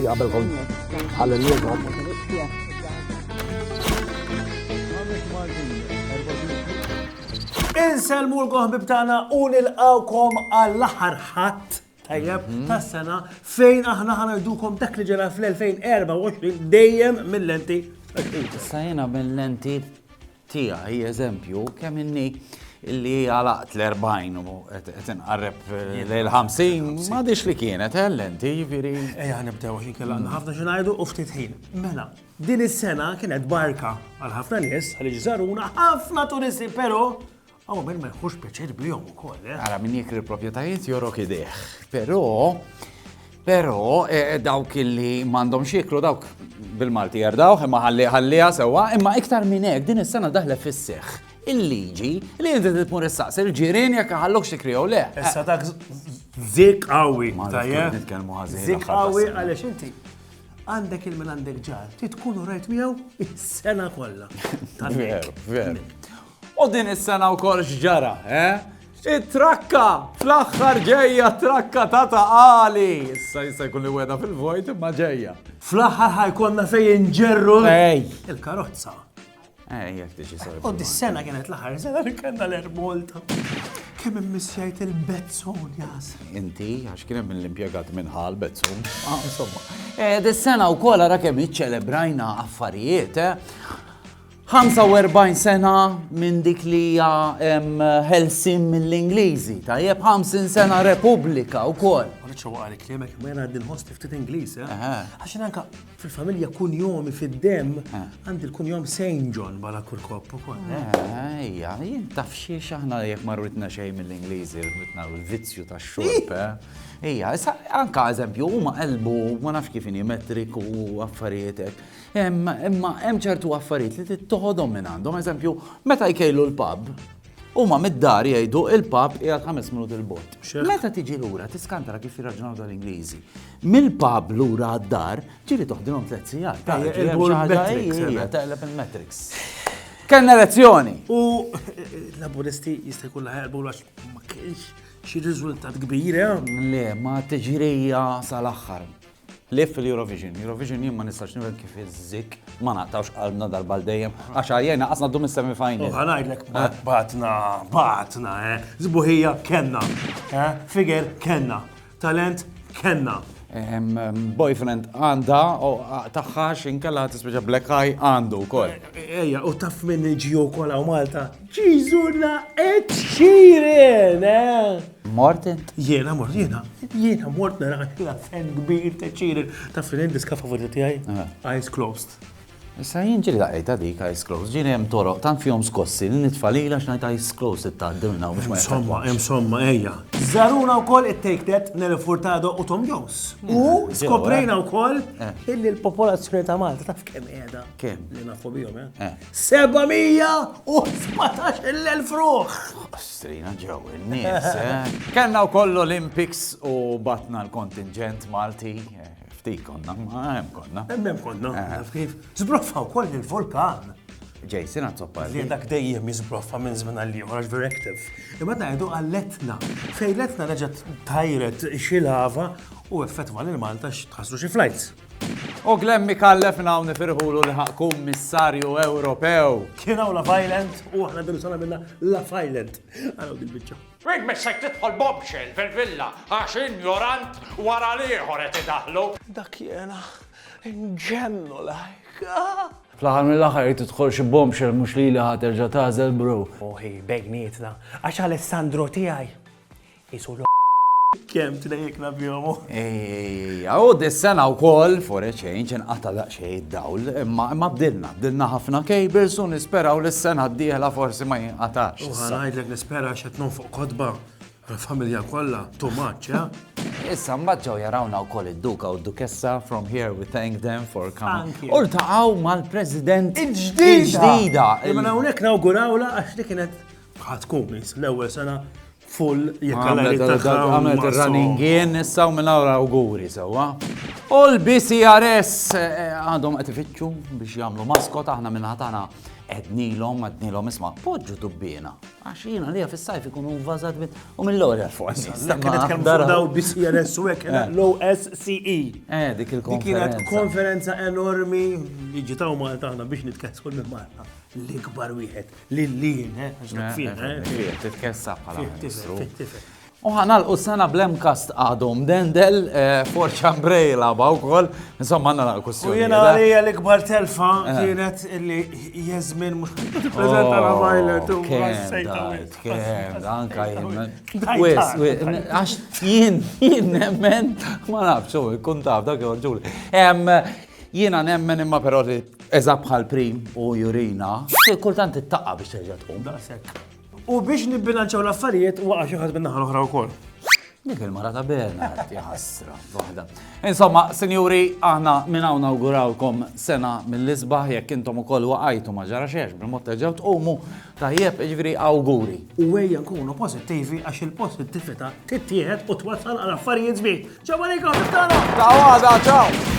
inti qabelkom ħalli Inselmu l-goħbib tagħna u nilqawkom għall-aħħar ħadd tajjeb tas-sena fejn aħna ħanajdukom dak li ġara fl-2024 dejjem mill-lenti. Issa jiena mill-lenti tiegħi eżempju kemm inni illi għalaqt l-40 u qed inqarreb l-50 m'għadix li kienet lenti jiġifieri. Ejja nibdew ħin kellha għandna ħafna xi ngħidu u ftit ħin. Mela, din is-sena kienet barka għal ħafna nies għaliex żaruna ħafna turisti però għaw minn ma jħux pjaċir bihom ukoll. Ara min jekri l-proprjetajiet jorok idejh. Però dawk illi m'għandhom xieklu dawk bil-Malti jardawh imma ħalliha sewwa, imma iktar minn hekk din is-sena daħla fis-seħħ il-liġi li inti tmur issaqsi l-ġirien jekk ħallokx tikri jew le. Issa dak żiq qawwi tajjeb. Nitkellmu ħażin. Żiq qawwi għaliex inti għandek il-min għandek ġar, tkun rajt miegħu is-sena kollha. Veru. U din is-sena wkoll x'ġara, it-trakka fl-aħħar ġejja trakka ta' taqali. Issa jista' jkun li weda fil-vojt imma ġejja. Fl-aħħar ħajkonna fejn ġerru il-karozza. Jekk tiġi sorbu. U dis-sena kienet l-aħħar sena li kellna l-Erbolta. Kemm immissjajt il-Bezzon jas. Inti għax kien hemm l-impjegat minħal Bezzon. Insomma. Dis-sena wkoll ara kemm iċċelebrajna affarijiet, 45 sena minn dik li hija Helsin mill-Ingliżi, tajjeb 50 sena Repubblika wkoll. Ċawa għalik li jemek ma jena għandil hosti ftit Ingliż, għaxin anka fil-familja kunjomi fid-dem għandi l-kunjom St. John bala kurkop ukoll. Ejja, jien taf xiex aħna jekk ma rritna xejn mill-Ingliżi, rritna l-vizzju tax-xorb. Ejja, anka eżempju huma qalbu ma nafx kif inhi metrik u affarijiet hekk. Imma hemm ċertu affarijiet li tittoħodhom minn għandhom, eżempju, meta jkejlu l-pub, huma mid-dar jgħidu il-pub qiegħed 5 minuti il-bot. Meta tiġi lura tiskantara kif jirraġunaw dal-Ingliżi. Mill-pub lura għad-dar ġieli toħdilhom 3 sigħat. Taqleb il-metrics. Kellna elezzjoni. U l-laburisti jista' jkun laħelbu għax ma kienx xi riżultat kbir, Le, ma tiġrija sal-aħħar. Lif fil-Eurovision. Eurovision jien ma nistax nifhem kif iż-żik ma naqtawx qalbna darba dejjem għax għajjejna qasna dum is-semi-final. Ħanajdlek batna, Zbuħija kenna, figer kenna, talent kenna. Boyfriend għanda u taħħax inkella tispiċa black eye għandu wkoll. Ejja, u taf minn ġiju kolla u Malta. Ġiżurna Ed Sheeran, Morten? Jiena mort nara fen kbir ta' Sheeran. Taf l-indiska favoriti tiegħi? Eyes Closed. Issa jien ġiri daqqa dik Eyes Closed, ġiri hemm toroq tant fihom skossi li nitfalila x'ngħid Eyes Closed ittgħaddilna u mhux Insomma, ejja. Żaruna wkoll it-Take That, Nelly Furtado u Tom Jones. U skoprejna wkoll illi l-popolazzjoni ta' Malta taf kemm qiegħda. Kemm? Li nafu bihom, 717,000 ruħ. Strina ġew in-nies, Kellna wkoll Olympics u batna l-kontingent Malti. Ftik konna, ma hemm konna. Hemm konna, kif. Żbroffa wkoll il-vulkan. Jason għazzoppa. Li dak dejjem jiżbroffa minn żmien għal ieħor għax very active. Imma ngħidu għall-Etna. Fejn l-Etna reġgħet tajret xi lava u effettwa lil Malta x'tħassru xi flights. U Glemmi kallefna u nifirħulu li ħaq kummissarju Ewropew. Kien hawn la violent u aħna din sala minna la violent. Għaraw din-biċċa. Wejn messek tidħol bombshell fil-villa għax ignorant wara l-ieħor qed idaħlu. Dak jiena inġennu lajk. Fl-aħħar mill-aħħar jrid tidħol xi bombshell mhux lili ħadd terġa' tażel bro. Oħi bejnietna għax Alessandro tiegħi isu kemm tnejjekna bihom. U dis-sena wkoll for a change inqata' daqsxejn id-dawl, imma bdilna ħafna cables u nisperaw li s-sena d-dieħla forsi ma jinqatax. U ħanajdlek nispera x'qed fuq kodba l-familja kollha too much, Issa mbagħad ġew jarawna wkoll id-duka u d-dukessa from here we thank them for coming. U ltaqgħu mal-President il-ġdida. Imma hawnhekk nawgurawla għax li kienet ħatkun l-ewwel sena full jekk għamlet il-running in issa u minn awra auguri sewwa. U l-BCRS għandhom qed ifittxu biex jagħmlu maskot aħna minn ħatana għednilhom isma' poġġu dubbina. Għax jiena li fis-sajf ikunu vvażat u mill-ewwel jarfuq. Kienet kemm daw BCRS u hekk l-OSCE. Dik Dik kienet il-konferenza. konferenza enormi li ġitaw Malta aħna biex nitkessru minn Malta. L-ikbar wieħed, lil-lin, għax fih, Titkessa bħala ministru. tifel. U ħanalqu s-sena bl-Mcast għadhom Dendel, Forċa Brejla baw kol, insomma għanna U kussjoni. jena għalija l-ikbar telfa kienet illi jazmin mux prezenta la vajlet u Kem, anka jien. Għax jien nemmen, ma nafx, kun taf, dak jorġuli. Jiena nemmen imma però li eżab bħal prim u jurina, kultant it-taqqa biex terġa' tqum. U biex nibbilanċaw l-affarijiet u għax juħad minna ħal-oħra u kol. Dik il-mara ta' Bernard, jaħasra, waħda. Insomma, sinjuri, aħna minna nawgurawkom sena mill-isbaħ jekk intom ukoll waqajtu ma ġara xex bil-mod terġgħu tqumu tajjeb ġifieri awguri. U ejja nkunu pozittivi għax il-pozittività tittieħed u twassal għal affarijiet żbieħ. Ċaw għalikom, tana! Ciao, ciao!